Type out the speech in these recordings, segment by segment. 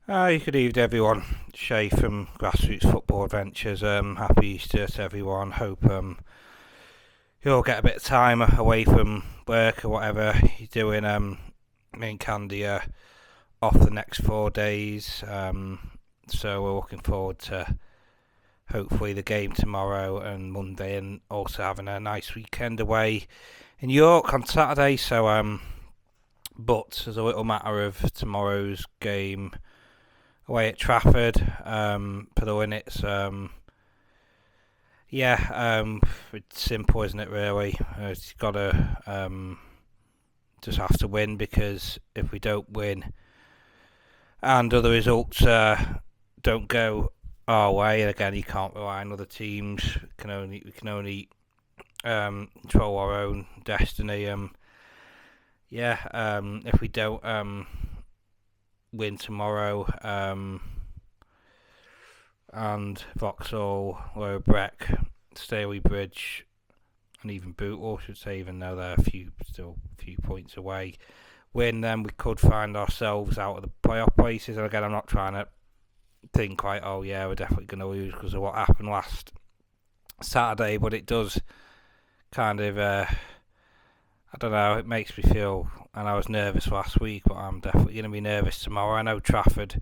Good evening, everyone. Shay from Grassroots Football Adventures. Happy Easter to everyone. Hope you all get a bit of time away from work or whatever you're doing. Me and Candy are off the next 4 days, so we're looking forward to hopefully the game tomorrow and Monday, and also having a nice weekend away in York on Saturday. But as a little matter of tomorrow's game away at Trafford for the Linnets. It's simple, isn't it? Really, it's got to just have to win, because if we don't win and other results don't go our way, and again, you can't rely on other teams. We can only control our own destiny. If we don't win tomorrow, and Vauxhall, Lowbreck, Staley Bridge, and even Bootle, I should say, even though they're still a few points away, win, then we could find ourselves out of the playoff places. And again, I'm not trying to think like, oh yeah, we're definitely going to lose because of what happened last Saturday, but it does kind of, I don't know, it makes me feel, and I was nervous last week, but I'm definitely going to be nervous tomorrow. I know Trafford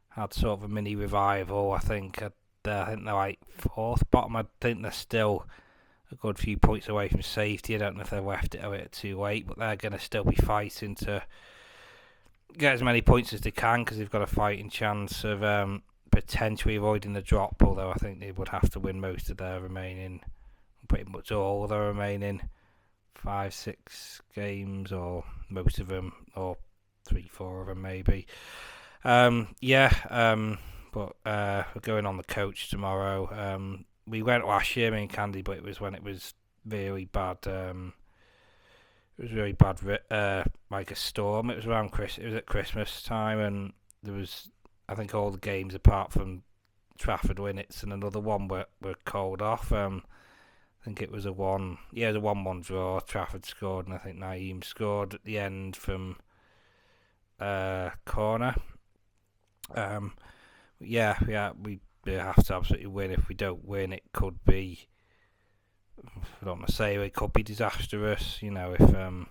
had sort of a mini revival. I think they're like fourth bottom. I think they're still a good few points away from safety. I don't know if they've left it a bit too late, but they're going to still be fighting to get as many points as they can, because they've got a fighting chance of potentially avoiding the drop, although I think they would have to win most of their remaining, pretty much all of their remaining 5-6 games, or most of them, or 3-4 of them maybe. But we're going on the coach tomorrow. We went last year, me and Candy, but it was when it was really bad. It was really bad, like a storm. It was around It was at Christmas time, and there was, I think, all the games apart from Trafford Linnets and another one were called off. I think it was a 1-1 draw. Trafford scored, and I think Naeem scored at the end from corner. We have to absolutely win. If we don't win, it could be, I don't want to say, it could be disastrous. If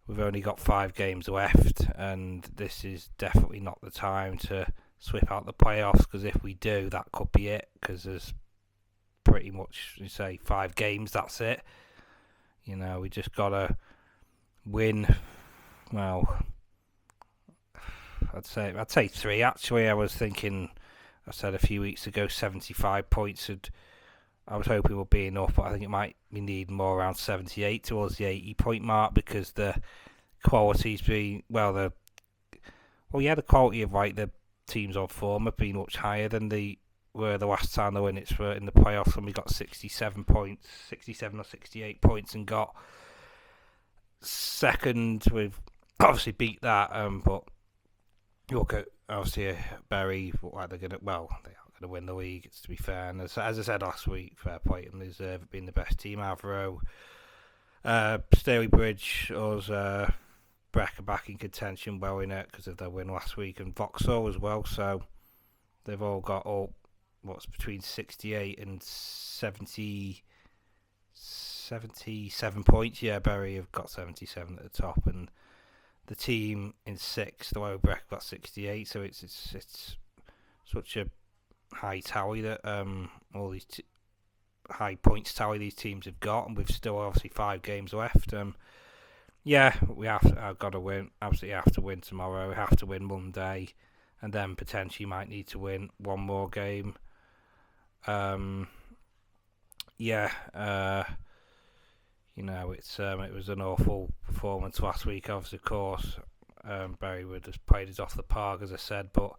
we've only got 5 games left, and this is definitely not the time to sweep out the playoffs, because if we do, that could be it, because there's pretty much, you say, 5 games, that's it. We just gotta win. Well, I'd say 3 actually. I was thinking, I said a few weeks ago, 75 points. I was hoping would be enough, but I think it might be needing more, around 78 towards the 80-point mark, because the quality's been, the quality of the teams on form have been much higher than they were the last time the Linnets were in the playoffs, when we got 67 or 68 points, and got second. We've obviously beat that, but you look at, obviously, Bury, they are going to win the league. It's, to be fair, and as I said last week, fair play to them, they deserve being the best team out of row. Staley Bridge, Breck are back in contention, well in it, because of their win last week, and Vauxhall as well. So they've all got what's between 68 and 77 points. Yeah, Bury have got 77 at the top, and the team in 6th, the Lowbreck, got 68. So it's such a high tally that all these high points tally these teams have got, and we've still obviously 5 games left. I've got to win. Absolutely have to win tomorrow. We have to win Monday, and then potentially might need to win one more game. It was an awful performance last week. Obviously, of course, Bury would have played us off the park, as I said, but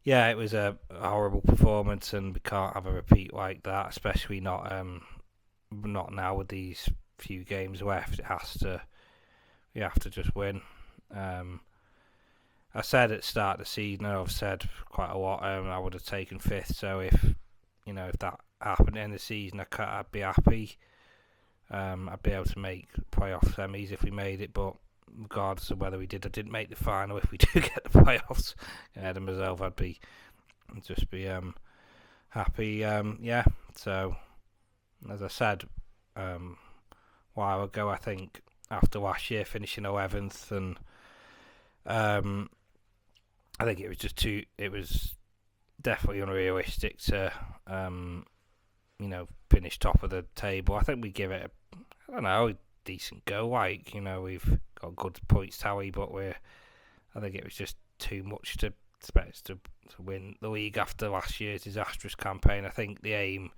yeah, it was a horrible performance, and we can't have a repeat like that, especially not now with these few games left. We have to just win. I said at the start of the season, I've said quite a lot, I would have taken 5th. So if that happened in the season, I'd be happy. I'd be able to make playoff semis if we made it, but regardless of whether we did or didn't make the final. If we do get the playoffs ahead of myself, I'd just be happy. Yeah. So as I said a while ago, I think after last year finishing 11th, and I think it was just too. It was definitely unrealistic to finish top of the table. I think we give it a decent go. Like, we've got good points tally, but I think it was just too much to expect us to win the league after last year's disastrous campaign. I think the aim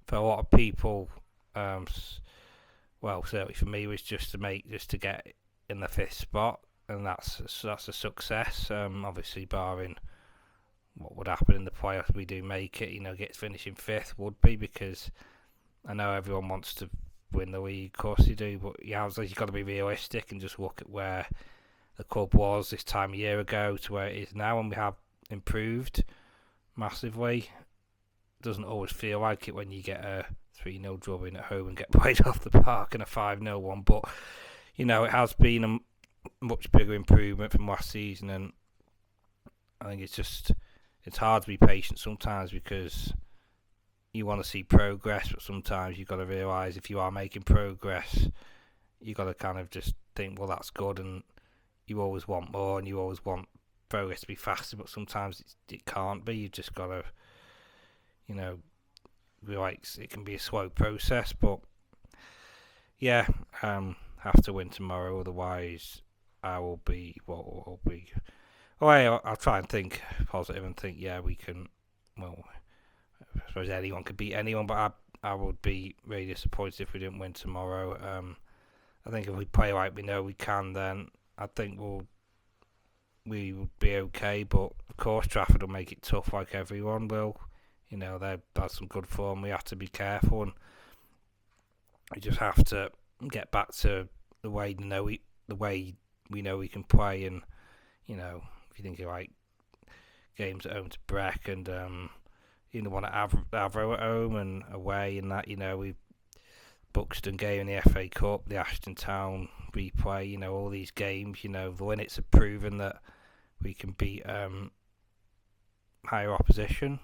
for a lot of people, certainly for me, was just to get in the 5th spot, and that's a success. Obviously, barring what would happen in the playoffs, we do make it. Get finishing 5th would be, because I know everyone wants to win the league, of course they do, but you've got to be realistic and just look at where the club was this time a year ago to where it is now, and we have improved massively. It doesn't always feel like it when you get a 3-0 drubbing at home and get played off the park, and a 5-0 one, but it has been a much bigger improvement from last season, and I think it's hard to be patient sometimes, because you want to see progress, but sometimes you've got to realise if you are making progress, you've got to kind of just think, well, that's good, and you always want more, and you always want progress to be faster, but sometimes it can't be. You've just got to, realise it can be a slow process, but yeah, have to win tomorrow, otherwise I'll try and think positive and think, yeah, we can. Well, I suppose anyone could beat anyone, but I would be really disappointed if we didn't win tomorrow. I think if we play like we know we can, then I think we would be okay. But of course, Trafford will make it tough, like everyone will. They've had some good form. We have to be careful, and we just have to get back to the way we know we can play. And if you think of like games at home to Breck, and the one at Avro at home and away, and that, we Buxton game in the FA Cup, the Ashton Town replay, all these games, the Linnets have proven that we can beat higher opposition.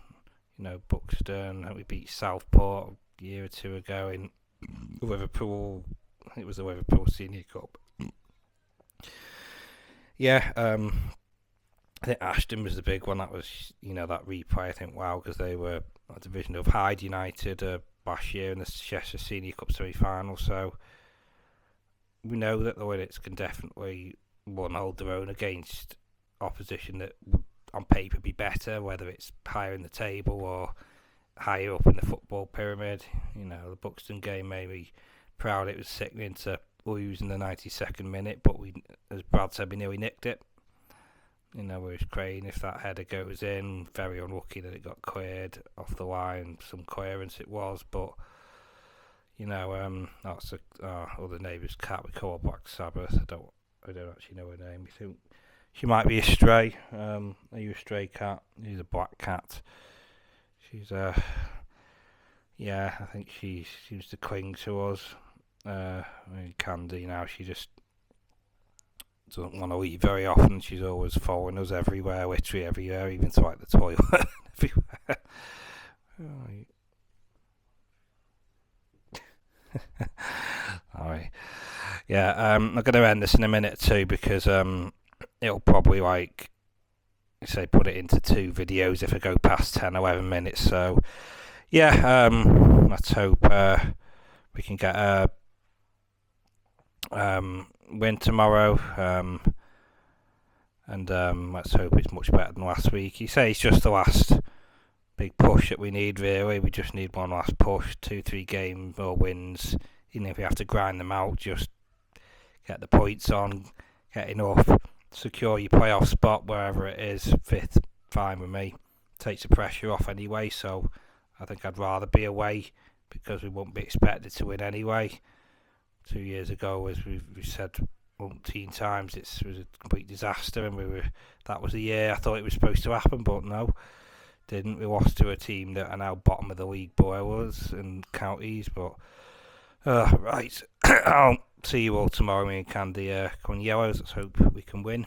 Buxton, we beat Southport a year or two ago in Liverpool. I think it was the Liverpool Senior Cup. Yeah, I think Ashton was the big one. That was, that replay. I think, wow, because they were a division of Hyde United last year in the Cheshire Senior Cup semi-final. So we know that the Linnets can definitely hold their own against opposition that would, on paper, be better, whether it's higher in the table or higher up in the football pyramid. The Buxton game made me proud. It was sickening to lose in the 92nd minute, but we, as Brad said, we nearly nicked it. Whereas Crane, if that header goes in, very unlucky that it got cleared off the line. Some clearance it was, but that's other neighbour's cat. We call her Black Sabbath. I don't actually know her name. We think she might be a stray. Are you a stray cat? She's a black cat. She's I think she seems to cling to us. Candy now. She just doesn't want to eat very often. She's always following us everywhere, literally everywhere, even to like the toilet. Everywhere. Alright. Yeah, I'm going to end this in a minute or two, because it'll probably, put it into 2 videos if I go past 10, 11 minutes. So yeah, let's hope we can get a win tomorrow, and let's hope it's much better than last week. You say it's just the last big push that we need, really. We just need one last push, 2-3 games or wins, even if we have to grind them out. Just get the points on, get enough, secure your playoff spot wherever it is. 5th, fine with me. Takes the pressure off anyway, so I think I'd rather be away, because we won't be expected to win anyway. 2 years ago, as we've said umpteen times, it was a complete disaster, and that was the year I thought it was supposed to happen, but no, didn't. We lost to a team that are now bottom of the league below us in counties, but right. I'll see you all tomorrow. Me and Candy, come on Yellows. Let's hope we can win.